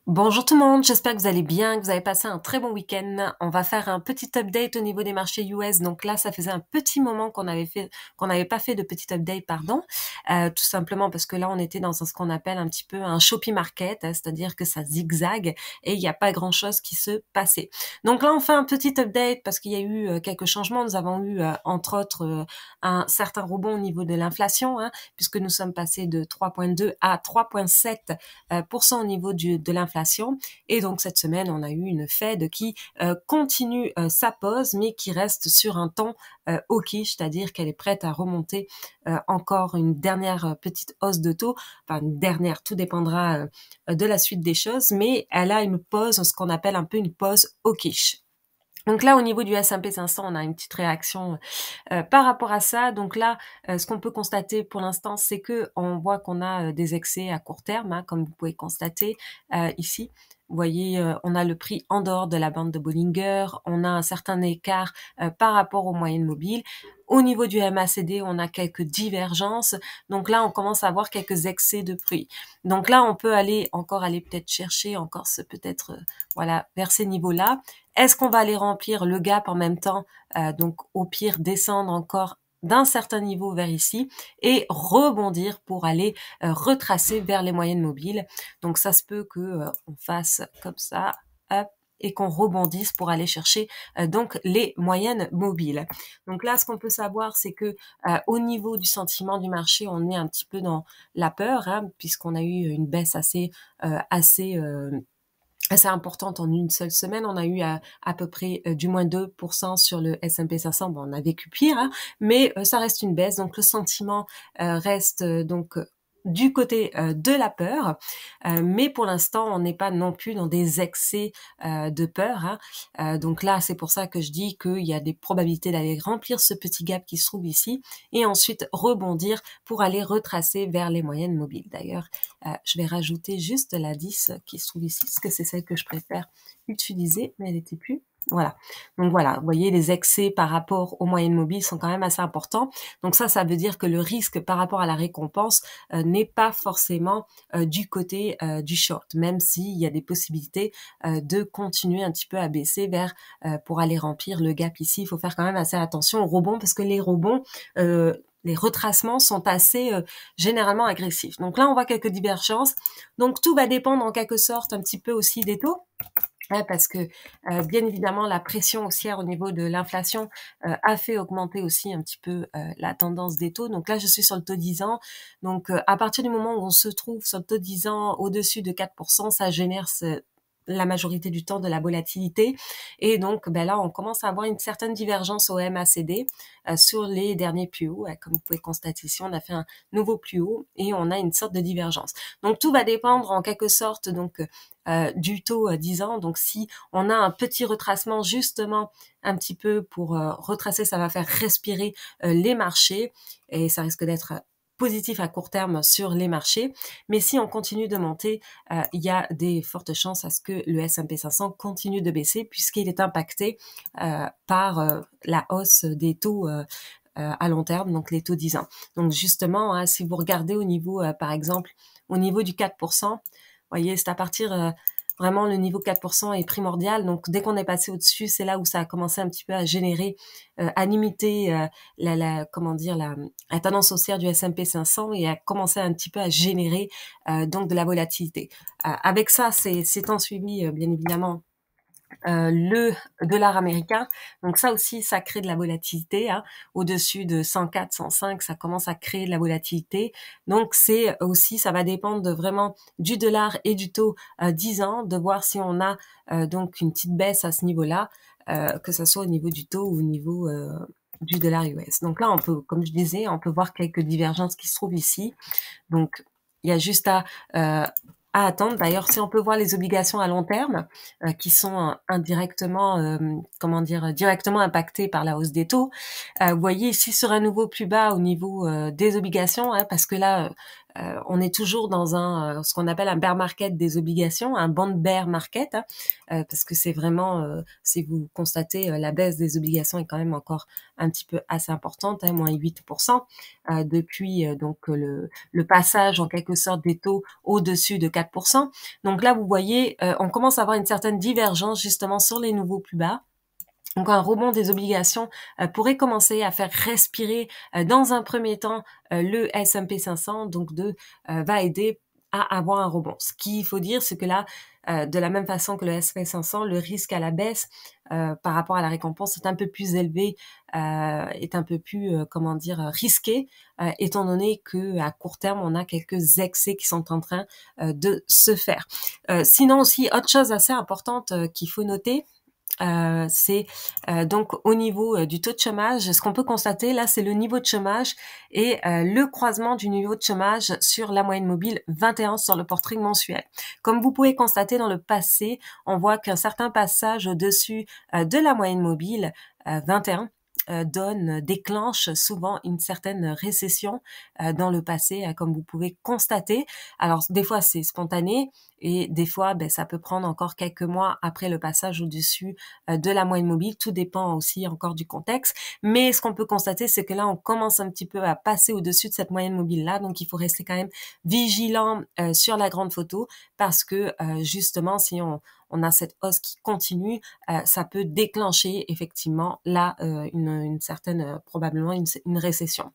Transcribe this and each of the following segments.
Bonjour tout le monde, j'espère que vous allez bien, que vous avez passé un très bon week-end. On va faire un petit update au niveau des marchés US. Donc là, ça faisait un petit moment qu'on n'avait pas fait de petit update, pardon. Tout simplement parce que là, on était dans ce qu'on appelle un petit peu un choppy market, c'est-à-dire que ça zigzague et il n'y a pas grand-chose qui se passait. Donc là, on fait un petit update parce qu'il y a eu quelques changements. Nous avons eu, entre autres, un certain rebond au niveau de l'inflation, puisque nous sommes passés de 3,2 à 3,7 au niveau de l'inflation. Et donc cette semaine, on a eu une Fed qui continue sa pause, mais qui reste sur un ton hawkish, c'est-à-dire qu'elle est prête à remonter encore une dernière petite hausse de taux. Enfin, une dernière, tout dépendra de la suite des choses, mais elle a une pause, ce qu'on appelle un peu une pause hawkish. Donc là, au niveau du S&P 500, on a une petite réaction par rapport à ça. Donc là, ce qu'on peut constater pour l'instant, c'est que on voit qu'on a des excès à court terme, comme vous pouvez constater ici. Vous voyez, on a le prix en dehors de la bande de Bollinger, on a un certain écart par rapport aux moyennes mobiles. Au niveau du MACD, on a quelques divergences. Donc là, on commence à avoir quelques excès de prix. Donc là, on peut aller peut-être chercher encore peut-être voilà vers ces niveaux-là. Est-ce qu'on va aller remplir le gap en même temps, donc au pire descendre encore d'un certain niveau vers ici et rebondir pour aller retracer vers les moyennes mobiles. Donc ça se peut que on fasse comme ça, hop, et qu'on rebondisse pour aller chercher donc les moyennes mobiles. Donc là, ce qu'on peut savoir, c'est que au niveau du sentiment du marché, on est un petit peu dans la peur, puisqu'on a eu une baisse assez importante en une seule semaine. On a eu à peu près du moins 2% sur le S&P 500. Bon, on a vécu pire, mais ça reste une baisse. Donc le sentiment reste donc du côté de la peur, mais pour l'instant, on n'est pas non plus dans des excès de peur. Donc là, c'est pour ça que je dis qu'il y a des probabilités d'aller remplir ce petit gap qui se trouve ici et ensuite rebondir pour aller retracer vers les moyennes mobiles. D'ailleurs, je vais rajouter juste la 10 qui se trouve ici, parce que c'est celle que je préfère utiliser, mais elle n'était plus. Voilà. Donc voilà, vous voyez, les excès par rapport aux moyennes mobiles sont quand même assez importants. Donc ça veut dire que le risque par rapport à la récompense n'est pas forcément du côté du short, même s'il y a des possibilités de continuer un petit peu à baisser vers pour aller remplir le gap ici. Il faut faire quand même assez attention aux rebonds, parce que les rebonds les retracements sont assez généralement agressifs. Donc là, on voit quelques divergences. Donc tout va dépendre en quelque sorte un petit peu aussi des taux. Parce que bien évidemment la pression haussière au niveau de l'inflation a fait augmenter aussi un petit peu la tendance des taux. Donc là je suis sur le taux 10 ans. Donc à partir du moment où on se trouve sur le taux 10 ans au-dessus de 4%, ça génère la majorité du temps de la volatilité, et donc ben là on commence à avoir une certaine divergence au MACD sur les derniers plus hauts. Comme vous pouvez constater ici, on a fait un nouveau plus haut et on a une sorte de divergence. Donc tout va dépendre en quelque sorte donc du taux 10 ans. Donc si on a un petit retracement justement un petit peu pour retracer, ça va faire respirer les marchés et ça risque d'être positif à court terme sur les marchés. Mais si on continue de monter, il y a des fortes chances à ce que le S&P 500 continue de baisser, puisqu'il est impacté par la hausse des taux à long terme, donc les taux 10 ans. Donc justement, si vous regardez au niveau, par exemple, au niveau du 4%, voyez, c'est à partir vraiment le niveau 4% est primordial. Donc dès qu'on est passé au-dessus, c'est là où ça a commencé un petit peu à générer, à limiter comment dire la tendance haussière du S&P 500 et à commencer un petit peu à générer donc de la volatilité. Avec ça, c'est en suivi bien évidemment le dollar américain. Donc ça aussi, ça crée de la volatilité. Au-dessus de 104, 105, ça commence à créer de la volatilité. Donc c'est aussi, ça va dépendre vraiment du dollar et du taux 10 ans, de voir si on a donc une petite baisse à ce niveau-là, que ce soit au niveau du taux ou au niveau du dollar US. Donc là, on peut, comme je disais, on peut voir quelques divergences qui se trouvent ici. Donc il y a juste à attendre. D'ailleurs, si on peut voir les obligations à long terme qui sont indirectement, directement impactées par la hausse des taux. Vous voyez ici sur un nouveau plus bas au niveau des obligations, parce que là, on est toujours dans ce qu'on appelle un bear market des obligations, un bond bear market, hein, parce que c'est vraiment, si vous constatez, la baisse des obligations est quand même encore un petit peu assez importante, hein, moins 8%, depuis donc le passage en quelque sorte des taux au-dessus de 4%. Donc là, vous voyez, on commence à avoir une certaine divergence justement sur les nouveaux plus bas. Donc un rebond des obligations pourrait commencer à faire respirer dans un premier temps le S&P 500, donc va aider à avoir un rebond. Ce qu'il faut dire, c'est que là, de la même façon que le S&P 500, le risque à la baisse par rapport à la récompense est un peu plus élevé, est un peu plus, comment dire, risqué, étant donné que à court terme, on a quelques excès qui sont en train de se faire. Sinon aussi, autre chose assez importante qu'il faut noter, c'est donc au niveau du taux de chômage, ce qu'on peut constater là, c'est le niveau de chômage et le croisement du niveau de chômage sur la moyenne mobile 21 sur le portrait mensuel. Comme vous pouvez constater dans le passé, on voit qu'un certain passage au-dessus de la moyenne mobile 21 déclenche souvent une certaine récession dans le passé, comme vous pouvez constater. Alors des fois c'est spontané et des fois ça peut prendre encore quelques mois après le passage au-dessus de la moyenne mobile. Tout dépend aussi encore du contexte. Mais ce qu'on peut constater, c'est que là on commence un petit peu à passer au-dessus de cette moyenne mobile là, donc il faut rester quand même vigilant sur la grande photo parce que justement si on a cette hausse qui continue, ça peut déclencher effectivement là une certaine, probablement une récession.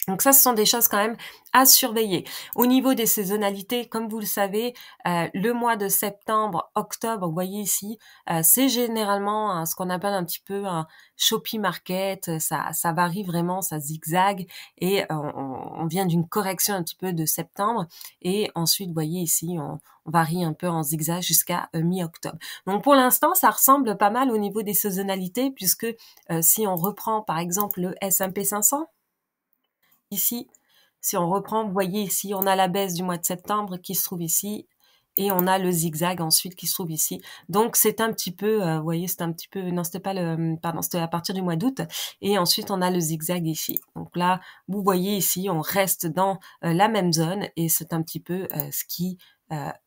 Donc ça, ce sont des choses quand même à surveiller. Au niveau des saisonnalités, comme vous le savez, le mois de septembre, octobre, vous voyez ici, c'est généralement ce qu'on appelle un petit peu un shopping market. Ça varie vraiment, ça zigzague et on vient d'une correction un petit peu de septembre et ensuite, vous voyez ici, on varie un peu en zigzag jusqu'à mi-octobre. Donc pour l'instant, ça ressemble pas mal au niveau des saisonnalités puisque si on reprend par exemple le S&P 500, ici, si on reprend, vous voyez ici, on a la baisse du mois de septembre qui se trouve ici, et on a le zigzag ensuite qui se trouve ici. Donc c'est un petit peu, vous voyez, c'est un petit peu, non, c'était pas le, pardon, c'était à partir du mois d'août, et ensuite on a le zigzag ici. Donc là, vous voyez ici, on reste dans la même zone, et c'est un petit peu ce qui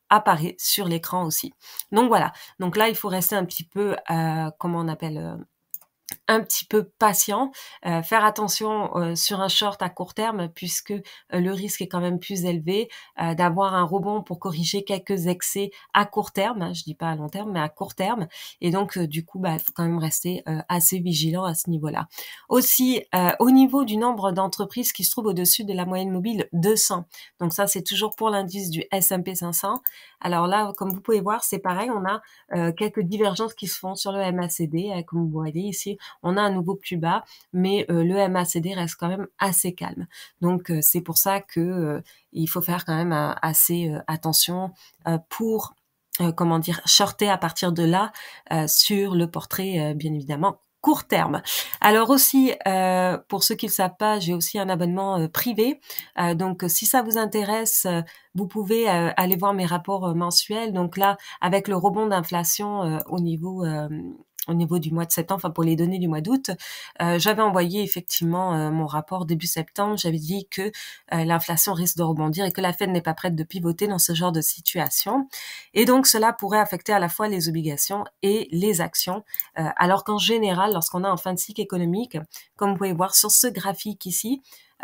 apparaît sur l'écran aussi. Donc voilà. Donc là, il faut rester un petit peu, comment on appelle, un petit peu patient, faire attention sur un short à court terme puisque le risque est quand même plus élevé d'avoir un rebond pour corriger quelques excès à court terme, hein, je dis pas à long terme mais à court terme, et donc du coup il faut quand même rester assez vigilant à ce niveau-là. Aussi au niveau du nombre d'entreprises qui se trouvent au-dessus de la moyenne mobile 200, donc ça c'est toujours pour l'indice du S&P 500. Alors là comme vous pouvez voir c'est pareil, on a quelques divergences qui se font sur le MACD, comme vous voyez ici on a un nouveau plus bas, mais le MACD reste quand même assez calme. Donc c'est pour ça que il faut faire quand même assez attention pour comment dire, shorter à partir de là sur le portrait bien évidemment court terme. Alors aussi, pour ceux qui ne le savent pas, j'ai aussi un abonnement privé. Donc, si ça vous intéresse, vous pouvez aller voir mes rapports mensuels. Donc là, avec le rebond d'inflation au niveau du mois de septembre, enfin pour les données du mois d'août, j'avais envoyé effectivement mon rapport début septembre. J'avais dit que l'inflation risque de rebondir et que la Fed n'est pas prête de pivoter dans ce genre de situation. Et donc cela pourrait affecter à la fois les obligations et les actions, alors qu'en général, lorsqu'on est en fin de cycle économique, comme vous pouvez voir sur ce graphique ici,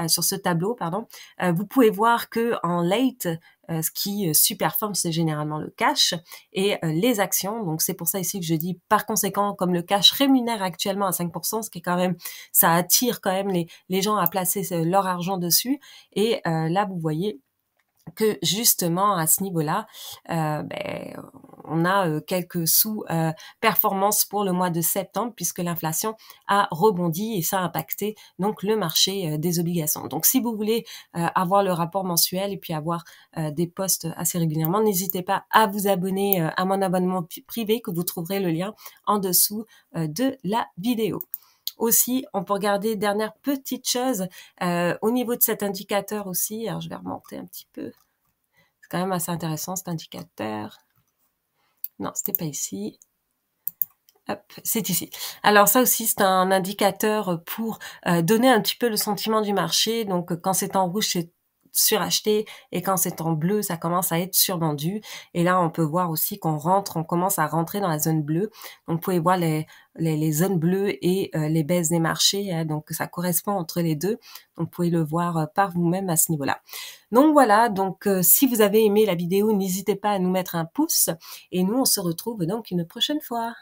sur ce tableau, pardon, vous pouvez voir que en late, ce qui superforme, c'est généralement le cash et les actions. Donc c'est pour ça ici que je dis, par conséquent, comme le cash rémunère actuellement à 5%, ce qui est quand même, ça attire quand même les gens à placer leur argent dessus. Et là, vous voyez que justement à ce niveau-là, on a quelques sous-performances pour le mois de septembre puisque l'inflation a rebondi et ça a impacté donc le marché des obligations. Donc si vous voulez avoir le rapport mensuel et puis avoir des posts assez régulièrement, n'hésitez pas à vous abonner à mon abonnement privé que vous trouverez le lien en dessous de la vidéo. Aussi, on peut regarder dernière petite chose au niveau de cet indicateur aussi. Alors, je vais remonter un petit peu. C'est quand même assez intéressant cet indicateur. Non, c'était pas ici. Hop, c'est ici. Alors ça aussi, c'est un indicateur pour donner un petit peu le sentiment du marché. Donc, quand c'est en rouge, c'est suracheté et quand c'est en bleu, ça commence à être survendu. Et là, on peut voir aussi qu'on commence à rentrer dans la zone bleue. Donc, vous pouvez voir les zones bleues et les baisses des marchés. Hein, donc, ça correspond entre les deux. Donc, vous pouvez le voir par vous-même à ce niveau-là. Donc, voilà. Donc, si vous avez aimé la vidéo, n'hésitez pas à nous mettre un pouce. Et nous, on se retrouve donc une prochaine fois.